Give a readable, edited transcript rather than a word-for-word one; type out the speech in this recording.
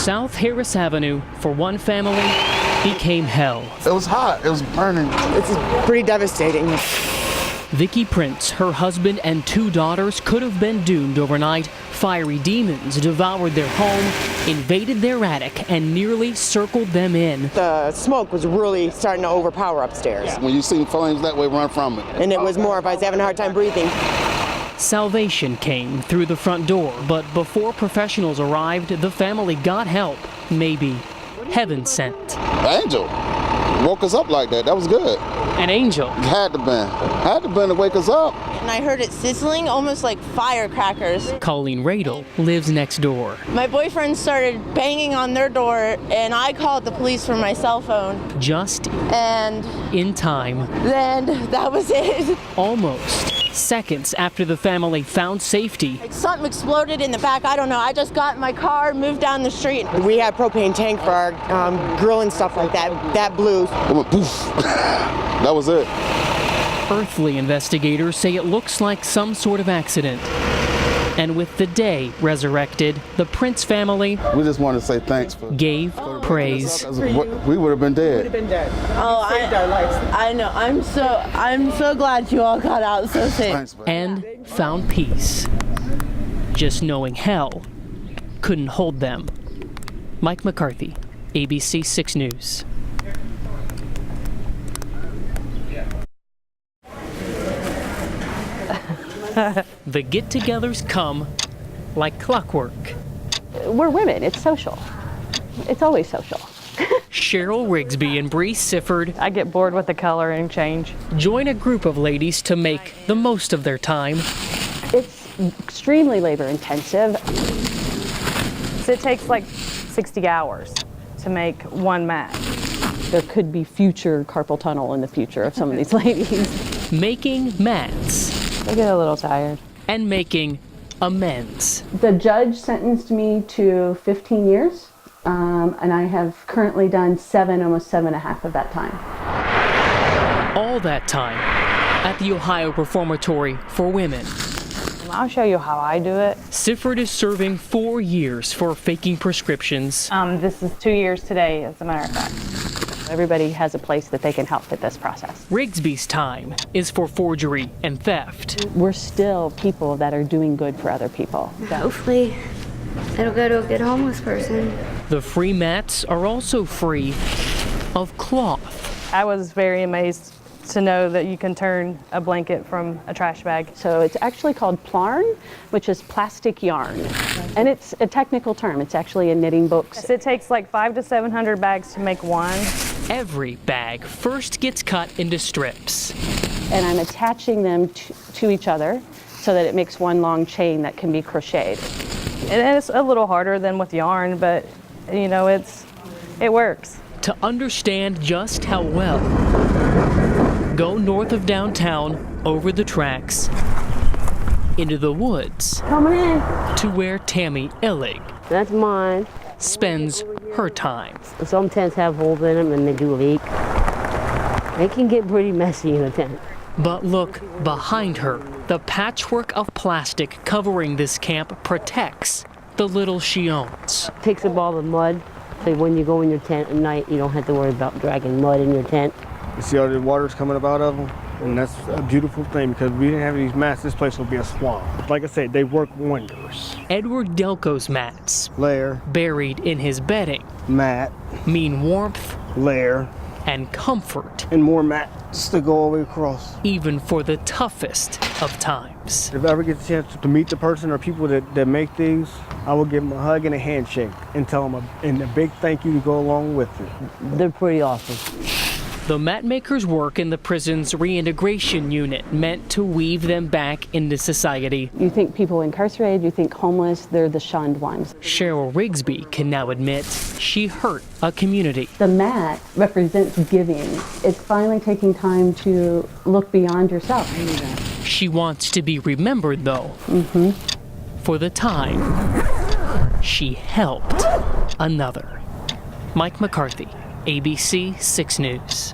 South Harris Avenue, for one family, became hell. It was hot. It was burning. It's pretty devastating. Vicki Prince, her husband, and 2 daughters could have been doomed overnight. Fiery demons devoured their home, invaded their attic, and nearly circled them in. The smoke was really starting to overpower upstairs. When you see flames that way, run from it. And it was more if I was having a hard time breathing. Salvation came through the front door, but before professionals arrived, the family got help. Maybe heaven sent. Angel woke us up like that. That was good. An angel. Had to been to wake us up. And I heard it sizzling, almost like firecrackers. Colleen Radel lives next door. My boyfriend started banging on their door, and I called the police from my cell phone. Just And in time. then that was it. Almost seconds after the family found safety. Something exploded in the back. I don't know. I just got in my car, moved down the street. We had propane tank for our grill and stuff like that. That blew. It went poof. That was it. Earthly investigators say it looks like some sort of accident. And with the day resurrected, the Prince family We just want to say thanks for gave praise. We would have been dead. Oh, I know. I'm so glad you all got out so safe. Thanks, man. And found peace. Just knowing hell couldn't hold them. Mike McCarthy, ABC 6 News. The get-togethers come like clockwork. We're women. It's social. It's always social. Cheryl Rigsby and Bree Sifford I get bored with the coloring change. join a group of ladies to make the most of their time. It's extremely labor intensive. So it takes like 60 hours to make one mat. There could be future carpal tunnel in the future of some of these ladies. Making mats I get a little tired. and making amends. The judge sentenced me to 15 years, and I have currently done 7, almost 7.5 of that time. All that time at the Ohio Reformatory for Women. I'll show you how I do it. Sifford is serving 4 years for faking prescriptions. This is 2 years today, as a matter of fact. Everybody has a place that they can help with this process. Rigsby's time is for forgery and theft. We're still people that are doing good for other people. Hopefully, it'll go to a good homeless person. The free mats are also free of cloth. I was very amazed to know that you can turn a blanket from a trash bag. So it's actually called plarn, which is plastic yarn. And it's a technical term. It's actually in knitting books. It takes like 500 to 700 bags to make one. Every bag first gets cut into strips. And I'm attaching them to each other so that it makes one long chain that can be crocheted. And it's a little harder than with yarn, but you know, it works. To understand just how well, go north of downtown, over the tracks, into the woods, Come in. to where Tammy Illig That's mine. spends her time. Some tents have holes in them and they do leak. It can get pretty messy in a tent. But look behind her. The patchwork of plastic covering this camp protects the little she owns. Takes up all the mud, so when you go in your tent at night, you don't have to worry about dragging mud in your tent. You see all the water's coming up out of them, and that's a beautiful thing because we didn't have these mats, this place would be a swamp. Like I said, they work wonders. Edward Delco's mats, Layer, buried in his bedding, mat, mean warmth layer, and comfort, and more mats to go all the way across. even for the toughest of times. If I ever get the chance to meet the person or people that make these, I will give them a hug and a handshake and tell them a big thank you to go along with it. They're pretty awesome. The mat makers work in the prison's reintegration unit, meant to weave them back into society. You think people incarcerated, you think homeless, they're the shunned ones. Cheryl Rigsby can now admit she hurt a community. The mat represents giving. It's finally taking time to look beyond yourself. She wants to be remembered, though, for the time she helped another. Mike McCarthy, ABC 6 News.